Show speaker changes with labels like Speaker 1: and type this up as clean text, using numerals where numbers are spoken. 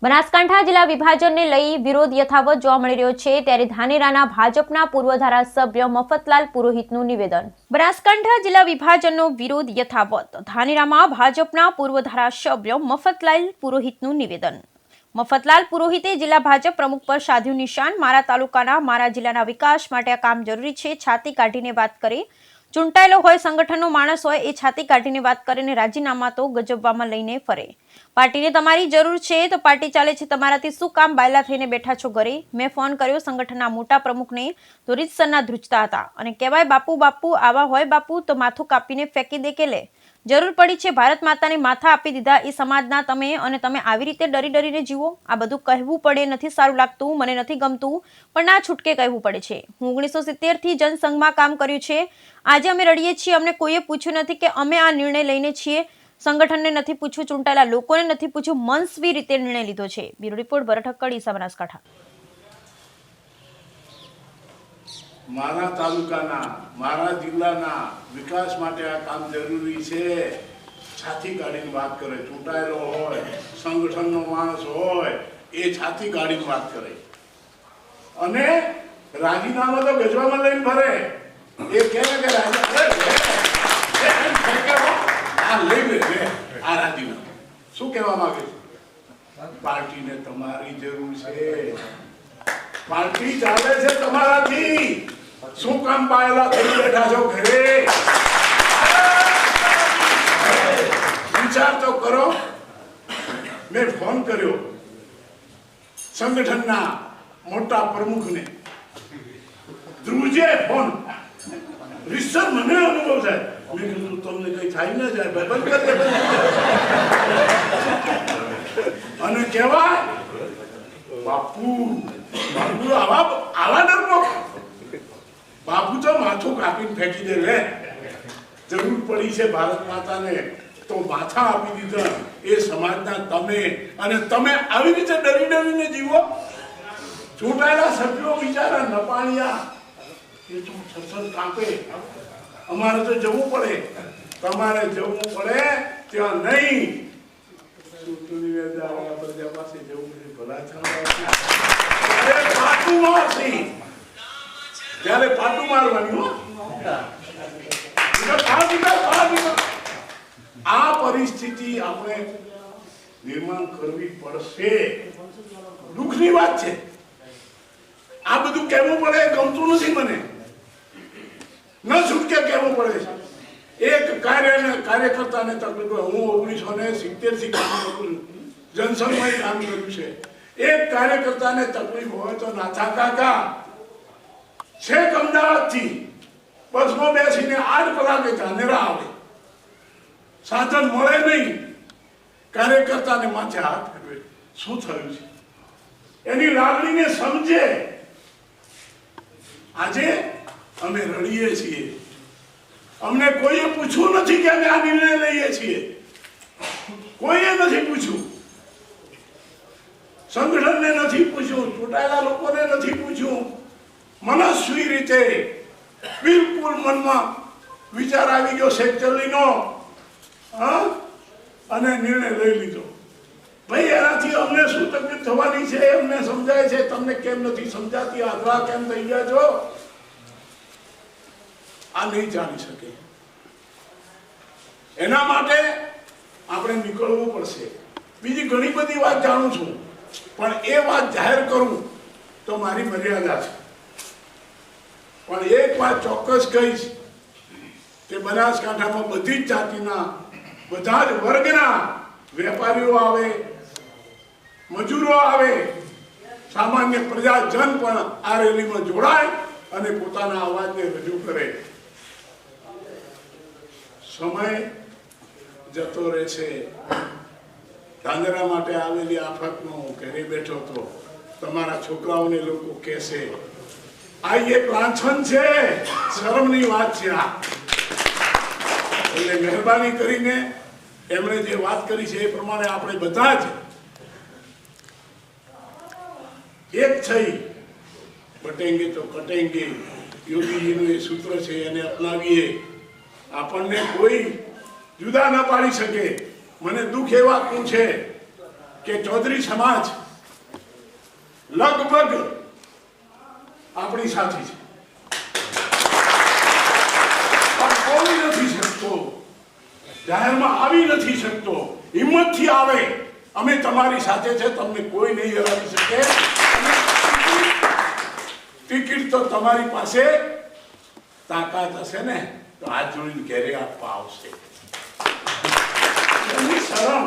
Speaker 1: બનાસકાંઠા જિલ્લા વિભાજનને લઈ વિરોધ યથાવત જોવા મળી રહ્યો છે ત્યારે ધાનેરાના ભાજપના પૂર્વ ધારાસભ્ય મફતલાલ પુરોહિતનું નિવેદન। બનાસકાંઠા જિલ્લા વિભાજનનો વિરોધ યથાવત, ધાનેરામાં ભાજપના પૂર્વ ધારાસભ્ય મફતલાલ પુરોહિતનું નિવેદન। મફતલાલ પુરોહિતે જિલ્લા ભાજપ પ્રમુખ પર સાધ્યું નિશાન। મારા તાલુકાના, મારા જિલ્લાના વિકાસ માટે આ કામ જરૂરી છે। છાતી કાઢીને વાત કરે, ચૂંટાયેલો હોય, સંગઠનનો માણસ હોય, એ છાતી કાઢીને વાત કરે ને રાજીનામા તો ગજબવામાં લઈને ફરે। પાર્ટીને તમારી જરૂર છે તો પાર્ટી ચાલે છે, તમારાથી શું કામ બાયલા થઈને બેઠા છો ઘરે? મેં ફોન કર્યો સંગઠનના મોટા પ્રમુખને તો રીતસરના ધ્રુજતા હતા અને કહેવાય બાપુ બાપુ આવા હોય બાપુ તો માથું કાપીને ફેંકી દે કે લે। જરૂર પડી છે ભારત માતાને માથા આપી દીધા એ સમાજના તમે, અને તમે આવી રીતે ડરી ડરીને જીવો? આ બધું કહેવું પડે, નથી સારું લાગતું, મને નથી ગમતું, પણ ના છૂટકે કહેવું પડે છે। હું 1970 થી જનસંઘમાં કામ કર્યું છે। આજે અમે રડીએ છીએ, અમને કોઈએ પૂછ્યું નથી કે અમે આ નિર્ણય લઈને છીએ। સંગઠનને નથી પૂછ્યું, ચૂંટાયેલા લોકોને નથી પૂછ્યું, મનસ્વી રીતે નિર્ણય લીધો છે। બ્યુરો રિપોર્ટ ભરત હક્કડ, બનાસકાંઠા।
Speaker 2: મારા તાલુકાના, મારા જિલ્લાના વિકાસ માટે આ કામ જરૂરી છે। છાતી કાઢીને વાત કરે, ચૂંટાયેલો હોય, સંગઠનનો માણસ હોય, એ છાતી કાઢીને વાત કરે અને રાજીનામા તો ગજવામાં લઈને ફરે। એ કહે કે આ રાજીનામા શું કહેવા માંગે છે? પાર્ટીને તમારી જરૂર છે, પાર્ટી ચાલે છે તમારાથી। શું કામ બાયલા થઈ બેઠા છો ઘરે? વિચાર તો કરો। મેં ફોન કર્યો સંગઠનના મોટા પ્રમુખને, ધ્રુજે ફોન, રીસર મને અનુભવ થાય। મેં કીધું તમને કઈ થાય ન જાય ભાઈ, બંધ કરી દે। અને કહેવાય બાપુ બાપુ આવા ડરપોક, બાપુ તો માથું કાપીને ફેંકી દે લે। જરૂર પડી છે ભારત માતાને તો માથા આપી દીધા એ સમાજના તમે, અને તમે આવી રીતે ડરી ડરીને જીવો। ચૂંટાયેલા સભ્યો બિચારા નપાણિયા, એ તો છસર કાપે। અમારે તો જવું પડે, તમારે જવું પડે ત્યાં નહીં। ચૂંટણી વેદા બધા પાસે જવું પડે, ભલા ત્યારે પાટું મારવાની હો। આ પરિસ્થિતિ આપણે નિર્માણ કરવી પડશે। દુઃખની વાત છે, આ બધું કહેવું પડે, ગમતું નથી મને, ન છૂટકે કહેવું પડે છે। એક કાર્યકર્તાને તકલીફ હોય, હું 1970 થી કામ કરું છું, જનસંઘમાં કામ કર્યું છે। એક કાર્યકર્તાને તકલીફ હોય તો નાથા કાકા છેક અમદાવાદથી બસમાં બેસીને 8 કલાકે ધાનેરા આવે, સાધન મળે નહીં, કાર્યકર્તાને માથે હાથ ફેરવે, શું થયું છે એની લાગણીને સમજે। આજે અમે રડીએ છીએ, અમને કોઈએ પૂછ્યું નથી કે અમે આ નિર્ણય લઈએ છીએ, કોઈએ નથી પૂછ્યું, સંગઠનને નથી પૂછ્યું, ચૂંટાયેલા લોકોને નથી પૂછ્યું। મનસ્વી રીતે બિલકુલ મનમાં વિચાર આવી ગયો સેક્ચરલીનો, અને નિર્ણય લઈ લીધો। ભાઈ એનાથી અમને શું તકલીફ થવાની છે અમને સમજાય છે, તમને કેમ નથી સમજાતી? આધળા કેમ થઈ ગયા છો? આ નહીં ચાલી શકે, એના માટે આપણે નીકળવું પડશે। બીજી ઘણી બધી વાત જાણું છું, પણ એ વાત જાહેર કરું તો મારી મર્યાદા છે। પણ એક વાત ચોક્કસ કહીશ કે બનાસકાંઠામાં બધી જ જાતિના, બધા જ વર્ગના વેપારીઓ આવે, મજૂરો આવે, સામાન્ય પ્રજાજન પણ આ રેલીમાં જોડાય અને પોતાના અવાજને રજૂ કરે। સમય જતો રહેશે। ધાનેરા માટે આવેલી આફતનો ઘરે બેઠો તો તમારા છોકરાઓને લોકો કહેશે આ એક લાંછન છે, શરમની વાત છે આ। એટલે મહેરબાની કરીને એમણે જે વાત કરી છે એ પ્રમાણે આપણે બધા જ એક થઈ બટેંગે તો કટેંગે, યોગીજીનું એ સૂત્ર છે, એને અપનાવીએ। આપણને કોઈ જુદા ન પાડી શકે। મને દુઃખ એ વાતનું છે કે ચૌધરી સમાજ લગભગ આપણી સાથે છે, પણ બોલી નથી શકતો, જાહેરમાં આવી નથી શકતો. હિંમતથી આવે, અમે તમારી સાથે છે, તમને કોઈ નહીં હરાવી શકે. ટિકિટ તો તમારી પાસે તાકાત હશે ને તો હાથ જોડીને ઘેરે આપવા આવશે. શરમ